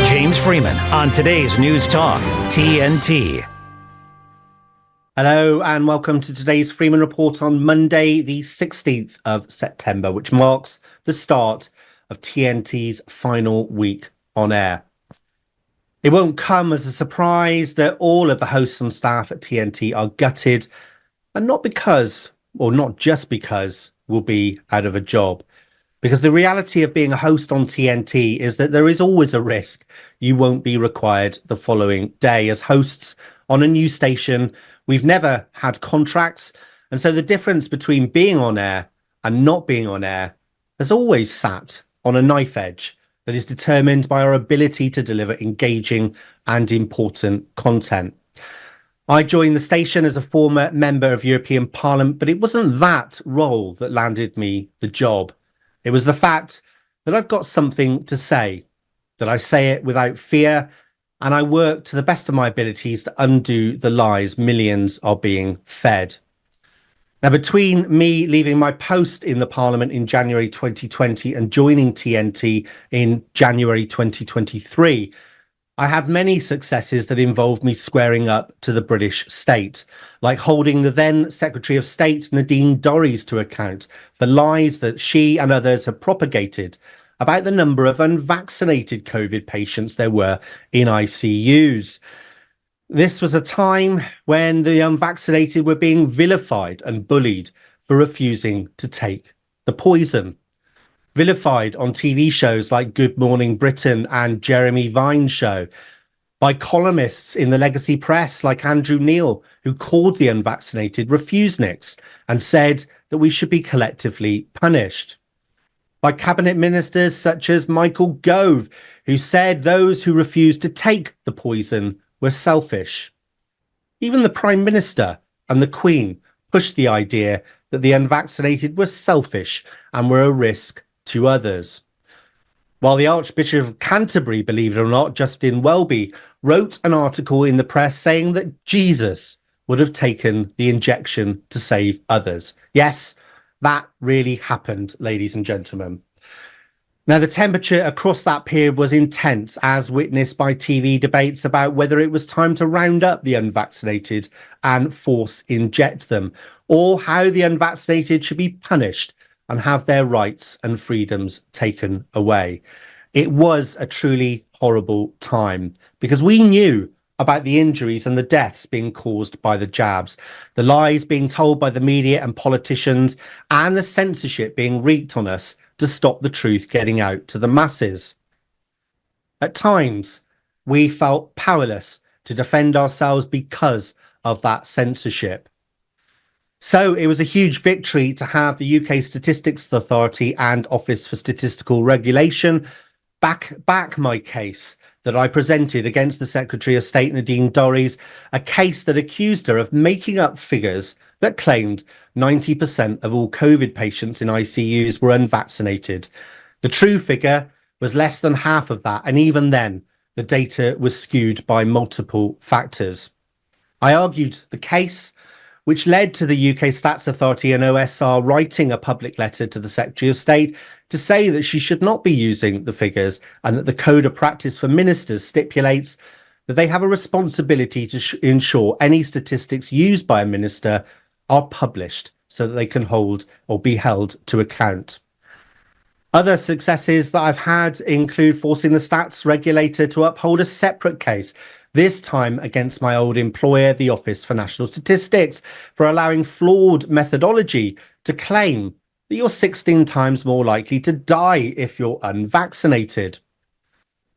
James Freeman on today's News Talk, TNT. Hello and welcome to today's Freeman Report on Monday, the 16th of September, which marks the start of TNT's final week on air. It won't come as a surprise that all of the hosts and staff at TNT are gutted, and not just because we'll be out of a job. Because the reality of being a host on TNT is that there is always a risk you won't be required the following day. As hosts on a new station, we've never had contracts, and so the difference between being on air and not being on air has always sat on a knife edge that is determined by our ability to deliver engaging and important content. I joined the station as a former member of European Parliament, but it wasn't that role that landed me the job. It was the fact that I've got something to say, that I say it without fear, and I work to the best of my abilities to undo the lies millions are being fed. Now, between me leaving my post in the Parliament in January 2020 and joining TNT in January 2023, I had many successes that involved me squaring up to the British state, like holding the then Secretary of State Nadine Dorries to account for lies that she and others had propagated about the number of unvaccinated COVID patients there were in ICUs. This was a time when the unvaccinated were being vilified and bullied for refusing to take the poison. Vilified on TV shows like Good Morning Britain and Jeremy Vine's show, by columnists in the legacy press like Andrew Neil, who called the unvaccinated refuseniks and said that we should be collectively punished. By cabinet ministers such as Michael Gove, who said those who refused to take the poison were selfish. Even the Prime Minister and the Queen pushed the idea that the unvaccinated were selfish and were a risk to others. While the Archbishop of Canterbury, believe it or not, Justin Welby, wrote an article in the press saying that Jesus would have taken the injection to save others. Yes, that really happened, ladies and gentlemen. Now, the temperature across that period was intense, as witnessed by TV debates about whether it was time to round up the unvaccinated and force inject them, or how the unvaccinated should be punished and have their rights and freedoms taken away. It was a truly horrible time because we knew about the injuries and the deaths being caused by the jabs, the lies being told by the media and politicians, and the censorship being wreaked on us to stop the truth getting out to the masses. At times, we felt powerless to defend ourselves because of that censorship. So it was a huge victory to have the UK Statistics Authority and Office for Statistical Regulation back my case that I presented against the Secretary of State Nadine Dorries, a case that accused her of making up figures that claimed 90% of all COVID patients in ICUs were unvaccinated. The true figure was less than half of that, and even then, the data was skewed by multiple factors. I argued the case, which led to the UK Stats Authority and OSR writing a public letter to the Secretary of State to say that she should not be using the figures, and that the Code of Practice for Ministers stipulates that they have a responsibility to ensure any statistics used by a minister are published so that they can hold or be held to account. Other successes that I've had include forcing the stats regulator to uphold a separate case, this time against my old employer, the Office for National Statistics, for allowing flawed methodology to claim that you're 16 times more likely to die if you're unvaccinated.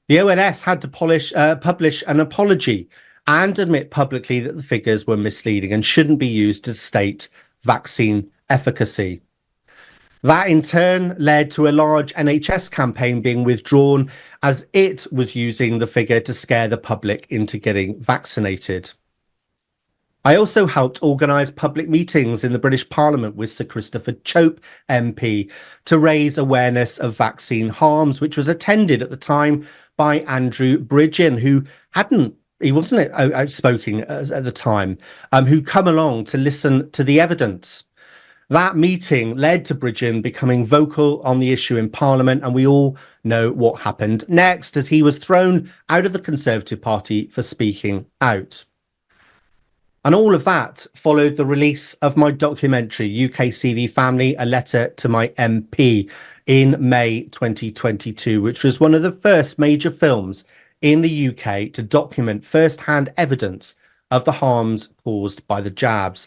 The ONS had to publish an apology and admit publicly that the figures were misleading and shouldn't be used to state vaccine efficacy. That in turn led to a large NHS campaign being withdrawn as it was using the figure to scare the public into getting vaccinated. I also helped organise public meetings in the British Parliament with Sir Christopher Chope MP to raise awareness of vaccine harms, which was attended at the time by Andrew Bridgen, who wasn't outspoken at the time, who come along to listen to the evidence. That meeting led to Bridgen becoming vocal on the issue in Parliament, and we all know what happened next as he was thrown out of the Conservative Party for speaking out. And all of that followed the release of my documentary, UK CV Family, A Letter to My MP, in May 2022, which was one of the first major films in the UK to document first-hand evidence of the harms caused by the jabs.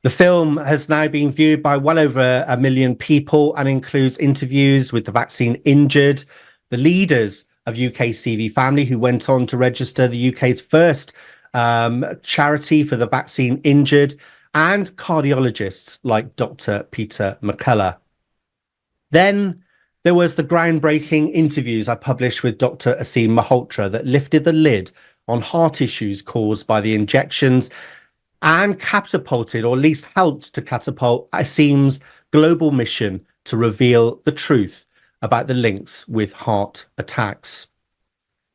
The film has now been viewed by well over 1 million people and includes interviews with the vaccine injured, the leaders of UK CV Family, who went on to register the UK's first charity for the vaccine injured, and cardiologists like Dr. Peter McCullough. Then there was the groundbreaking interviews I published with Dr. Aseem Malhotra that lifted the lid on heart issues caused by the injections and catapulted, or at least helped to catapult, Aseem's global mission to reveal the truth about the links with heart attacks.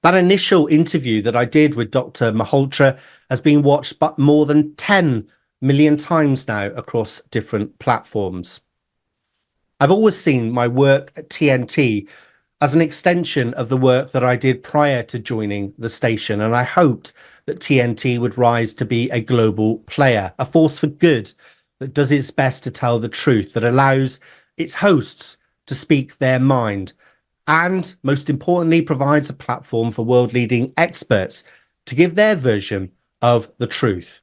That initial interview that I did with Dr. Malhotra has been watched but more than 10 million times now across different platforms. I've always seen my work at TNT as an extension of the work that I did prior to joining the station, and I hoped that TNT would rise to be a global player, a force for good that does its best to tell the truth, that allows its hosts to speak their mind, and most importantly, provides a platform for world-leading experts to give their version of the truth.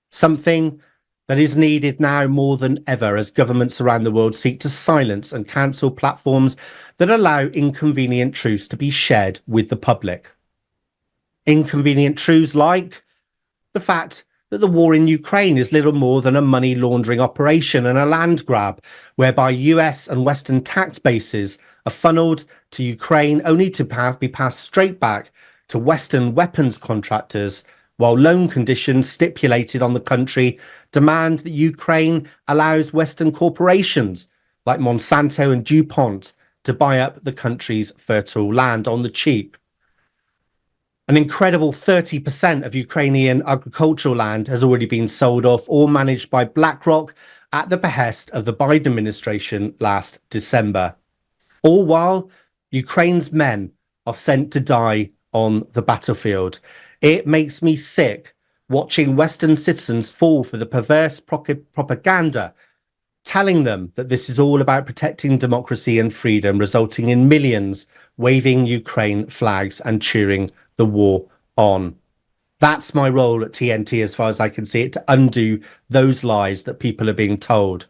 Something that is needed now more than ever as governments around the world seek to silence and cancel platforms that allow inconvenient truths to be shared with the public. Inconvenient truths like the fact that the war in Ukraine is little more than a money laundering operation and a land grab, whereby US and Western tax bases are funneled to Ukraine only to be passed straight back to Western weapons contractors, while loan conditions stipulated on the country demand that Ukraine allows Western corporations like Monsanto and DuPont to buy up the country's fertile land on the cheap. An incredible 30% of Ukrainian agricultural land has already been sold off or managed by BlackRock at the behest of the Biden administration last December. All while Ukraine's men are sent to die on the battlefield. It makes me sick watching Western citizens fall for the perverse propaganda telling them that this is all about protecting democracy and freedom, resulting in millions waving Ukraine flags and cheering the war on. That's my role at TNT, as far as I can see it, to undo those lies that people are being told.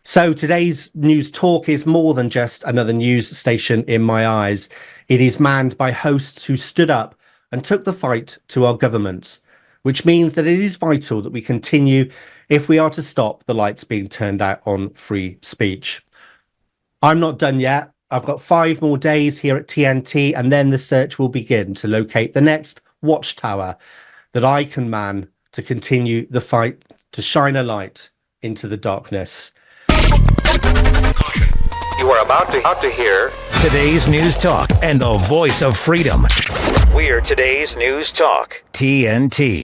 So today's News Talk is more than just another news station in my eyes. It is manned by hosts who stood up and took the fight to our governments, which means that it is vital that we continue if we are to stop the lights being turned out on free speech. I'm not done yet. I've got 5 more days here at TNT, and then the search will begin to locate the next watchtower that I can man to continue the fight to shine a light into the darkness. You are about to hear today's News Talk and the voice of freedom. We're today's News Talk, TNT.